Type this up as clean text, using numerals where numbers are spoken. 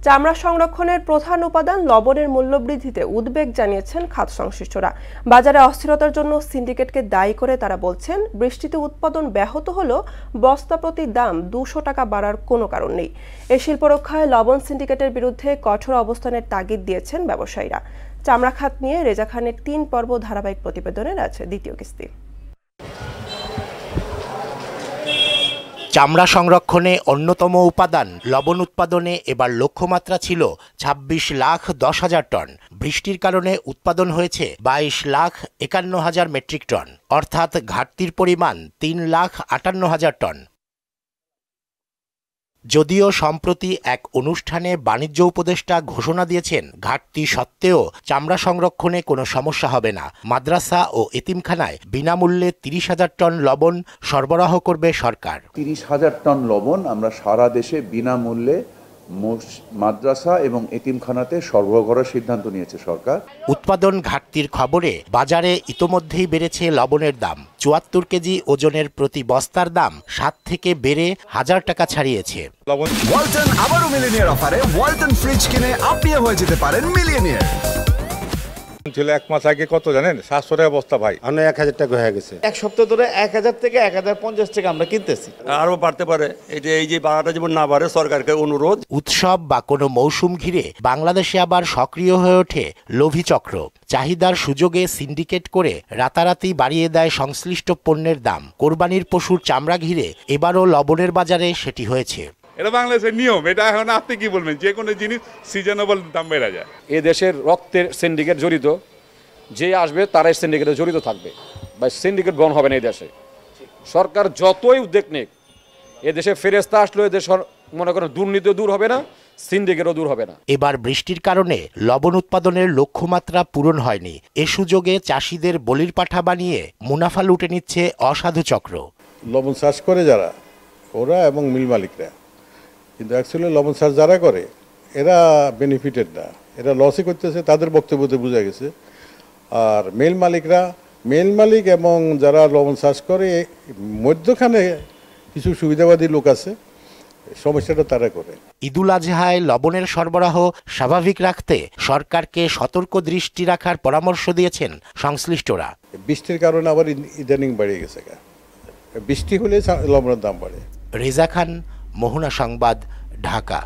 চামড়া সংরক্ষণের প্রধান উপাদান লবণের মূল্যবৃদ্ধিতে উদ্বেগ জানিয়েছেন খাত সংশ্লিষ্টরা। বাজারে অস্থিরতার জন্য সিন্ডিকেটকে দায়ী করে তারা বলছেন, বৃষ্টিতে উৎপাদন ব্যাহত হলেও বস্তা প্রতি দাম 200 টাকা বাড়ার কোনো কারণ নেই। এই শিল্প রক্ষায় লবণ সিন্ডিকেটের বিরুদ্ধে কঠোর অবস্থানের তাগিদ দিয়েছেন ব্যবসায়ীরা। চামড়া খাত নিয়ে রেজা খানের 3 পর্ব ধারাবাহিক প্রতিবেদনের আছে দ্বিতীয় কিস্তি। চামড়া সংরক্ষণে অন্যতম উপাদান লবণ উৎপাদনে এবার লক্ষ্যমাত্রা ছিল 26,10,000 টন। বৃষ্টির কারণে উৎপাদন হয়েছে 22,51,000 মেট্রিক টন, অর্থাৎ ঘাটতির পরিমাণ 3,58,000 টন। যদিও সম্প্রতি এক অনুষ্ঠানে বাণিজ্য উপদেষ্টা ঘোষণা দিয়েছেন, ঘাটতি সত্ত্বেও চামড়া সংরক্ষণে কোনো সমস্যা হবে না। মাদ্রাসা ও এতিমখানায় বিনামূল্যে 30,000 টন লবণ সরবরাহ করবে সরকার। 30,000 টন লবণ আমরা সারা দেশে বিনামূল্যে মাদ্রাসা এবং এতিমখানাতে সরবরাহ করার সিদ্ধান্ত নিয়েছে সরকার। উৎপাদন ঘাটতির খবরে বাজারে ইতোমধ্যেই বেড়েছে লবণের দাম। 74 কেজি ওজনের প্রতি বস্তার দাম 7 থেকে বেড়ে 1000 টাকা ছাড়িয়েছে। ওয়ালটন আবারও মিলিয়নিয়ার অফারে ওয়ালটন ফ্রিজ কিনে আপনিও হয়ে যেতে পারেন মিলিয়নিয়ার। ছিল 1 মাস আগে কত জানেন? 700 টাকা বস্তা ভাই, 1000 টাকা হয়ে গেছে। এক সপ্তাহ ধরে 1000 থেকে 1050 টাকা আমরা কিনতেছি। আরো বাড়তে পারে, এই যে বাড়াটা যেমন না বাড়ে সরকারকে অনুরোধ। উৎসব বা কোনো মৌসুম ঘিরে বাংলাদেশে আবার সক্রিয় হয়ে ওঠে লোভী চক্র। চাহিদার সুযোগে সিন্ডিকেট করে রাতারাতি বাড়িয়ে দেয় সংশ্লিষ্ট পণ্যের দাম। কোরবানির পশুর চামড়া ঘিরে এবারও লবণের বাজারে সেটি হয়েছে। এটা বাংলাদেশের নিয়ম। এটা এখন আপনি কি বলবেন, যে কোনো জিনিস সিজনেবল দাম বেড়ে যায়। এ দেশের রক্তের সিন্ডিকেট জড়িত, যে আসবে তারাই সিন্ডিকেটে জড়িত থাকবে, বা সিন্ডিকেট বন্ধ হবে না। এই দেশে সরকার যতই উদ্যোগ নিক, এ দেশে ফেরেস্তা আসলো এ দেশ মনে করেন দুর্নীতিও দূর হবে না, সিন্ডিকেটও দূর হবে না। এবার বৃষ্টির কারণে লবণ উৎপাদনের লক্ষ্যমাত্রা পূরণ হয়নি। এ সুযোগে চাষিদের বলির পাঠা বানিয়ে মুনাফা লুটে নিচ্ছে অসাধু চক্র। লবণ চাষ করে যারা, ওরা এবং মিল মালিকরা, কিন্তু অ্যাকচুয়ালি লবণ চাষ যারা করে এরা বেনিফিটেড না, এরা লসই করতেছে, তাদের বক্তব্যতে বোঝা গেছে। আর মেল মালিক এবং যারা লবণ চাষ করে মধ্যখানে কিছু সুবিধাবাদী লোক আছে, সমস্যাটা তারা করে। ঈদুল আজহায় লবণের সরবরাহ স্বাভাবিক রাখতে সরকারকে সতর্ক দৃষ্টি রাখার পরামর্শ দিয়েছেন সংশ্লিষ্টরা। বৃষ্টির কারণে আবার ইদানিং বেড়ে গেছে, বৃষ্টি হলে লবণের দাম বাড়ে। রেজা খান, মোহনা সংবাদ, ঢাকা।